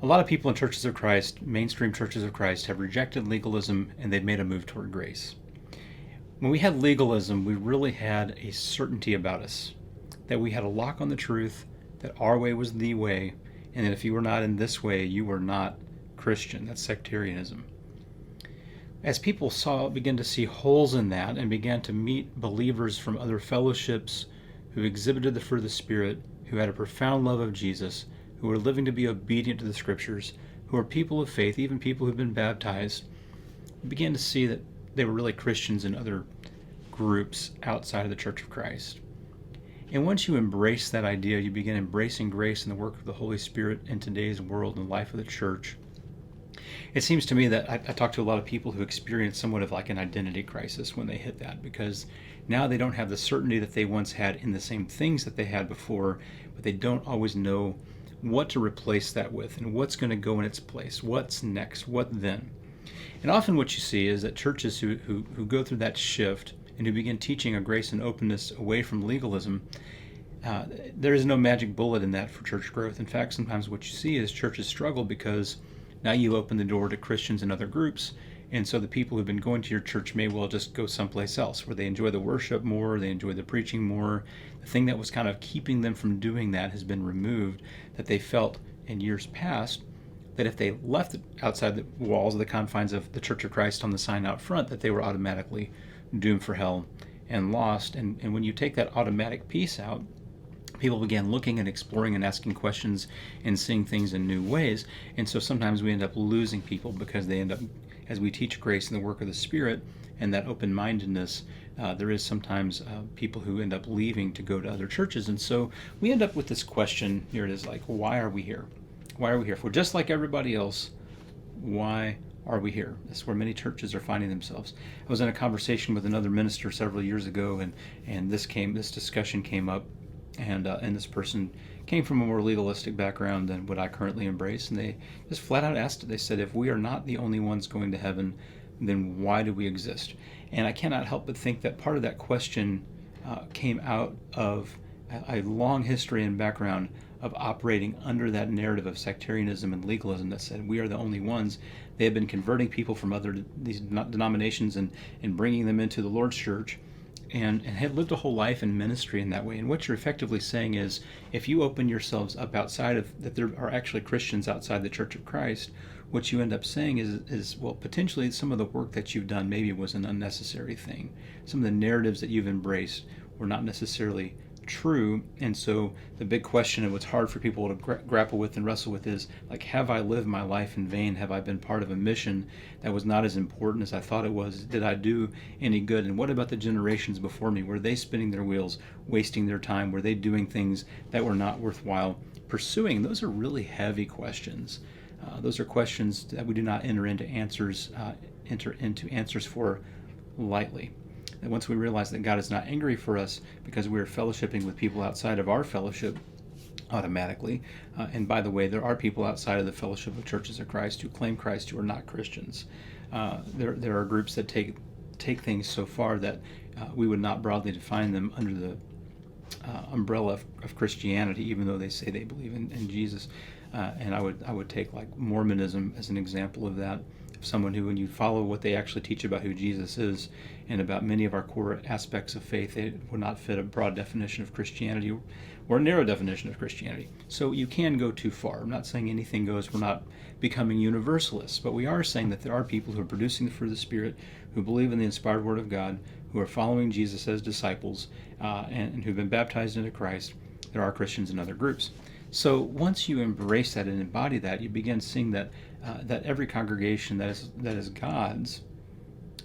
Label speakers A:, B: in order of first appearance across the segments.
A: A lot of people in churches of Christ, mainstream churches of Christ, have rejected legalism and they've made a move toward grace. When we had legalism, we really had a certainty about us, that we had a lock on the truth, that our way was the way, and that if you were not in this way, you were not Christian. That's sectarianism. As people began to see holes in that and began to meet believers from other fellowships who exhibited the fruit of the Spirit, who had a profound love of Jesus, who were living to be obedient to the Scriptures, who were people of faith, even people who've been baptized, we began to see that they were really Christians in other groups outside of the Church of Christ. And once you embrace that idea, you begin embracing grace and the work of the Holy Spirit in today's world and the life of the church. It seems to me that I talk to a lot of people who experience somewhat of like an identity crisis when they hit that, because now they don't have the certainty that they once had in the same things that they had before, but they don't always know what to replace that with and what's going to go in its place, what's next, what then. And often what you see is that churches who go through that shift and who begin teaching a grace and openness away from legalism, there is no magic bullet in that for church growth. In fact, sometimes what you see is churches struggle because now you open the door to Christians and other groups, and so the people who've been going to your church may well just go someplace else where they enjoy the worship more, they enjoy the preaching more. The thing that was kind of keeping them from doing that has been removed, that they felt in years past that if they left outside the walls of the confines of the Church of Christ on the sign out front, that they were automatically doomed for hell and lost. And when you take that automatic piece out, people began looking and exploring and asking questions and seeing things in new ways. And so sometimes we end up losing people because they end up, as we teach grace and the work of the Spirit and that open-mindedness, there is sometimes people who end up leaving to go to other churches. And so we end up with this question, here it is, like, why are we here? Why are we here? If we're just like everybody else, why are we here? That's where many churches are finding themselves. I was in a conversation with another minister several years ago, and this discussion came up, and this person came from a more legalistic background than what I currently embrace, and they just flat out asked it. They said, if we are not the only ones going to heaven, then why do we exist? And I cannot help but think that part of that question came out of a long history and background of operating under that narrative of sectarianism and legalism that said we are the only ones. They have been converting people from these denominations and bringing them into the Lord's church, and had lived a whole life in ministry in that way. And what you're effectively saying is, if you open yourselves up outside of that, there are actually Christians outside the Church of Christ, what you end up saying is well, potentially some of the work that you've done maybe was an unnecessary thing. Some of the narratives that you've embraced were not necessarily true. And so the big question, and what's hard for people to grapple with and wrestle with, is like, have I lived my life in vain? Have I been part of a mission that was not as important as I thought it was? Did I do any good? And what about the generations before me? Were they spinning their wheels, wasting their time? Were they doing things that were not worthwhile pursuing? Those are really heavy questions. Those are questions that we do not enter into answers for lightly. And once we realize that God is not angry for us because we are fellowshipping with people outside of our fellowship automatically, and by the way, there are people outside of the fellowship of churches of Christ who claim Christ who are not Christians. There are groups that take things so far that we would not broadly define them under the umbrella of Christianity, even though they say they believe in Jesus. And I would take like Mormonism as an example of that. Someone who, when you follow what they actually teach about who Jesus is and about many of our core aspects of faith, it would not fit a broad definition of Christianity or a narrow definition of Christianity. So you can go too far. I'm not saying anything goes. We're not becoming universalists, but we are saying that there are people who are producing the fruit of the Spirit, who believe in the inspired Word of God, who are following Jesus as disciples, and who've been baptized into Christ. There are Christians in other groups. So once you embrace that and embody that, you begin seeing that every congregation that is God's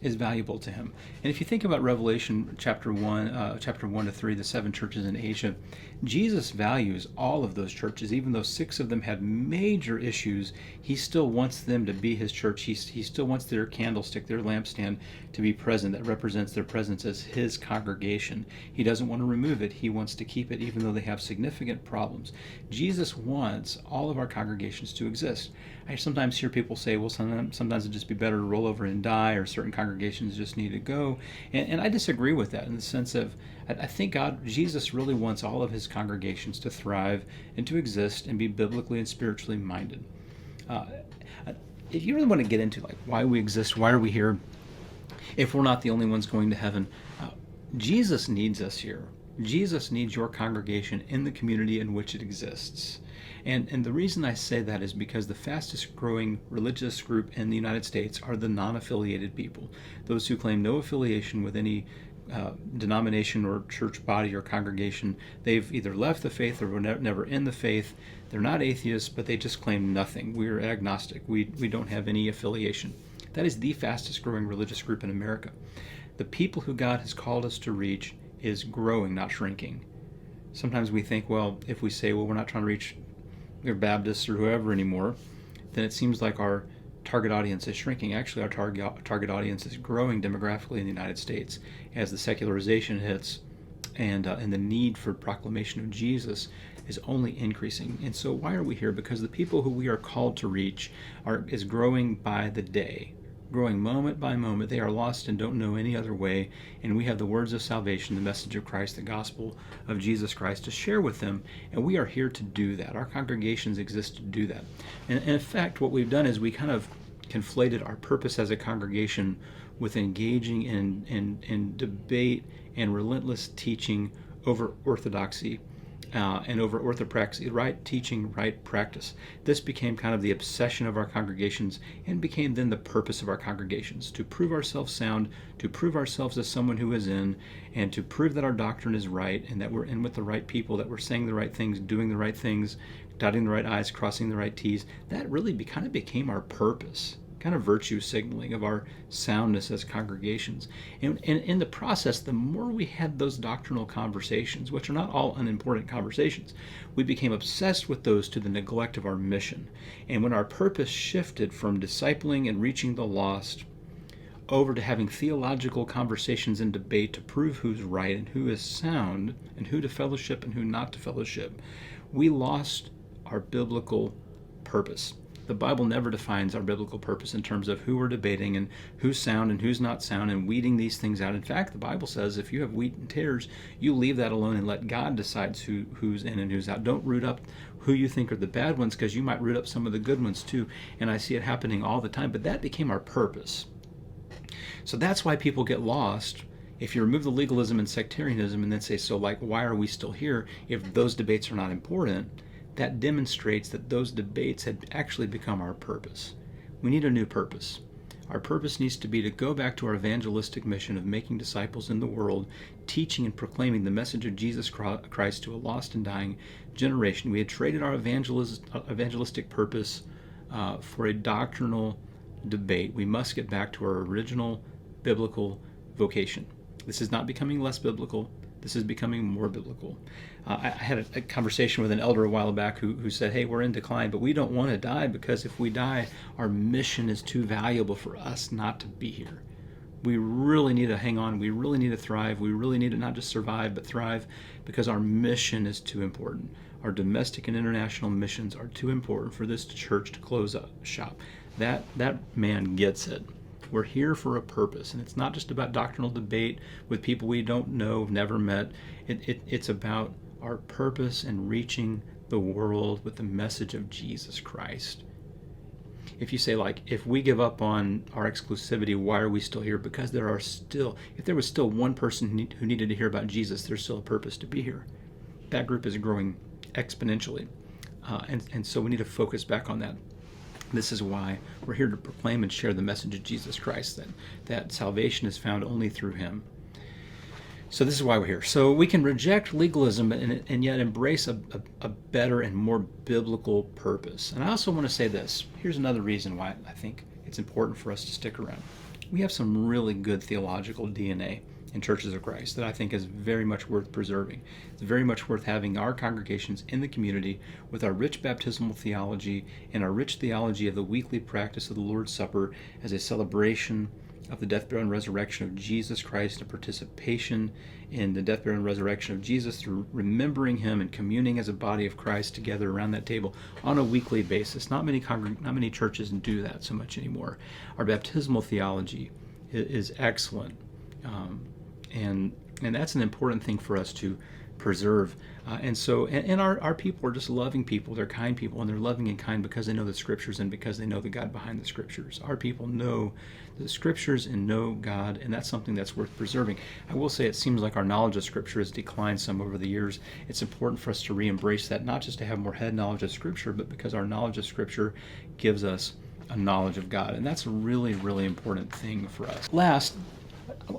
A: is valuable to Him. And if you think about Revelation chapter 1 to 3, the 7 churches in Asia, Jesus values all of those churches. Even though 6 of them had major issues, He still wants them to be His church. He still wants their candlestick, their lampstand, to be present. That represents their presence as His congregation. He doesn't want to remove it. He wants to keep it, even though they have significant problems. Jesus wants all of our congregations to exist. I sometimes hear people say, well, sometimes it'd just be better to roll over and die, or certain congregations just need to go. And I disagree with that, in the sense of, I think Jesus really wants all of His congregations to thrive and to exist and be biblically and spiritually minded. Uh, if you really want to get into like why we exist, why are we here, if we're not the only ones going to heaven, Jesus needs us here. Jesus needs your congregation in the community in which it exists. And the reason I say that is because the fastest growing religious group in the United States are the non-affiliated people, those who claim no affiliation with any denomination or church body or congregation. They've either left the faith or were never in the faith. They're not atheists, but they just claim nothing. We're agnostic. We don't have any affiliation. That is the fastest growing religious group in America. The people who God has called us to reach is growing, not shrinking. Sometimes we think, well, if we say, well, we're not trying to reach your Baptists or whoever anymore, then it seems like our target audience is shrinking. Actually, our target audience is growing demographically in the United States as the secularization hits, and the need for proclamation of Jesus is only increasing. And so why are we here? Because the people who we are called to reach is growing by the day, growing moment by moment. They are lost and don't know any other way, and we have the words of salvation, the message of Christ, the gospel of Jesus Christ to share with them, and we are here to do that. Our congregations exist to do that. And in fact, what we've done is we kind of conflated our purpose as a congregation with engaging in debate and relentless teaching over orthodoxy and over orthopraxy, right teaching, right practice. This became kind of the obsession of our congregations and became then the purpose of our congregations, to prove ourselves sound, to prove ourselves as someone who is in, and to prove that our doctrine is right and that we're in with the right people, that we're saying the right things, doing the right things, dotting the right I's, crossing the right T's. That really kind of became our purpose, kind of virtue signaling of our soundness as congregations. And in the process, the more we had those doctrinal conversations, which are not all unimportant conversations, we became obsessed with those to the neglect of our mission. And when our purpose shifted from discipling and reaching the lost over to having theological conversations and debate to prove who's right and who is sound and who to fellowship and who not to fellowship, we lost our biblical purpose. The Bible never defines our biblical purpose in terms of who we're debating and who's sound and who's not sound and weeding these things out. In fact, the Bible says if you have wheat and tares, you leave that alone and let God decide who's in and who's out. Don't root up who you think are the bad ones, because you might root up some of the good ones too. And I see it happening all the time. But that became our purpose. So that's why people get lost. If you remove the legalism and sectarianism and then say, so like, why are we still here if those debates are not important? That demonstrates that those debates had actually become our purpose. We need a new purpose. Our purpose needs to be to go back to our evangelistic mission of making disciples in the world, teaching and proclaiming the message of Jesus Christ to a lost and dying generation. We had traded our evangelistic purpose for a doctrinal debate. We must get back to our original biblical vocation. This is not becoming less biblical. This is becoming more biblical. I had a conversation with an elder a while back who said, hey, we're in decline, but we don't want to die, because if we die, our mission is too valuable for us not to be here. We really need to hang on. We really need to thrive. We really need to not just survive, but thrive, because our mission is too important. Our domestic and international missions are too important for this church to close up shop. That man gets it. We're here for a purpose, and it's not just about doctrinal debate with people we don't know, never met. It's about our purpose in reaching the world with the message of Jesus Christ. If you say, like, if we give up on our exclusivity, why are we still here? Because if there was still one person who needed to hear about Jesus, there's still a purpose to be here. That group is growing exponentially, and so we need to focus back on that. This is why we're here to proclaim and share the message of Jesus Christ, that salvation is found only through him. So this is why we're here. So we can reject legalism and yet embrace a better and more biblical purpose. And I also want to say this. Here's another reason why I think it's important for us to stick around. We have some really good theological DNA in Churches of Christ that I think is very much worth preserving. It's very much worth having our congregations in the community with our rich baptismal theology and our rich theology of the weekly practice of the Lord's Supper as a celebration of the death, burial, and resurrection of Jesus Christ, and participation in the death, burial, and resurrection of Jesus through remembering him and communing as a body of Christ together around that table on a weekly basis. Not many churches do that so much anymore. Our baptismal theology is excellent. And And that's an important thing for us to preserve. And our people are just loving people. They're kind people, and they're loving and kind because they know the scriptures and because they know the God behind the scriptures. Our people know the scriptures and know God, and that's something that's worth preserving. I will say it seems like our knowledge of scripture has declined some over the years. It's important for us to re-embrace that, not just to have more head knowledge of scripture, but because our knowledge of scripture gives us a knowledge of God. And that's a really, really important thing for us. Last,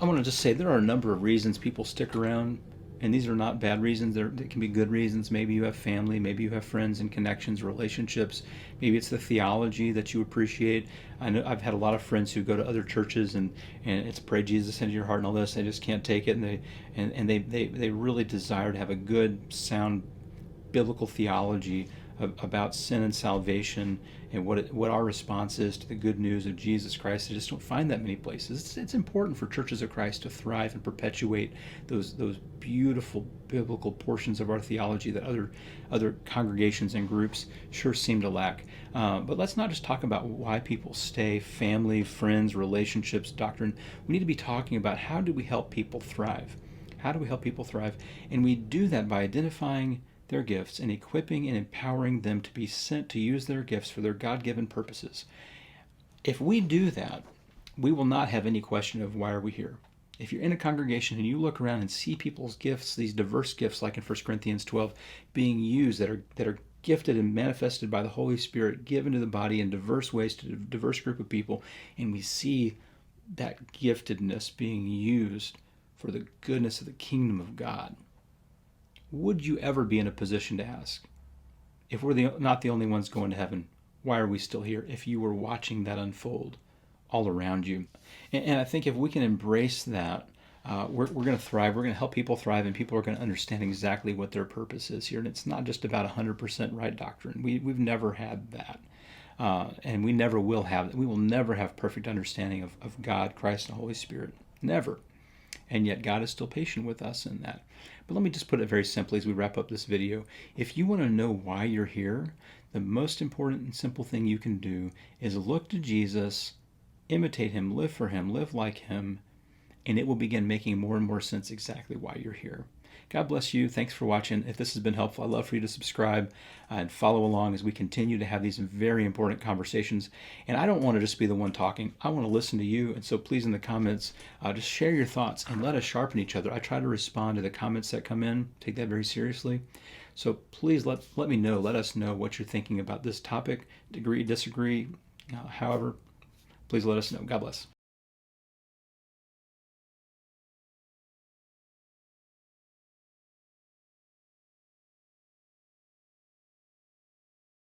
A: I want to just say there are a number of reasons people stick around, and these are not bad reasons. They can be good reasons. Maybe you have family, maybe you have friends and connections, relationships. Maybe it's the theology that you appreciate. I know I've had a lot of friends who go to other churches and it's pray Jesus into your heart and all this. They just can't take it, and they really desire to have a good, sound biblical theology about sin and salvation and what our response is to the good news of Jesus Christ. I just don't find that many places. It's important for churches of Christ to thrive and perpetuate those beautiful biblical portions of our theology that other congregations and groups sure seem to lack. But let's not just talk about why people stay, family, friends, relationships, doctrine. We need to be talking about how do we help people thrive? How do we help people thrive? And we do that by identifying their gifts and equipping and empowering them to be sent to use their gifts for their God-given purposes. If we do that, we will not have any question of why are we here. If you're in a congregation and you look around and see people's gifts, these diverse gifts like in 1 Corinthians 12 being used that are gifted and manifested by the Holy Spirit, given to the body in diverse ways to a diverse group of people, and we see that giftedness being used for the goodness of the kingdom of God, would you ever be in a position to ask, if we're not the only ones going to heaven, why are we still here? If you were watching that unfold all around you. And I think if we can embrace that, we're going to thrive. We're going to help people thrive, and people are going to understand exactly what their purpose is here. And it's not just about 100% right doctrine. We've never had that. And we never will have. We will never have perfect understanding of God, Christ, and the Holy Spirit. Never. And yet God is still patient with us in that. But let me just put it very simply as we wrap up this video. If you want to know why you're here, the most important and simple thing you can do is look to Jesus, imitate him, live for him, live like him, and it will begin making more and more sense exactly why you're here. God bless you. Thanks for watching. If this has been helpful, I'd love for you to subscribe and follow along as we continue to have these very important conversations. And I don't want to just be the one talking. I want to listen to you. And so please, in the comments, just share your thoughts and let us sharpen each other. I try to respond to the comments that come in. Take that very seriously. So please let me know. Let us know what you're thinking about this topic. Agree, disagree, however, please let us know. God bless.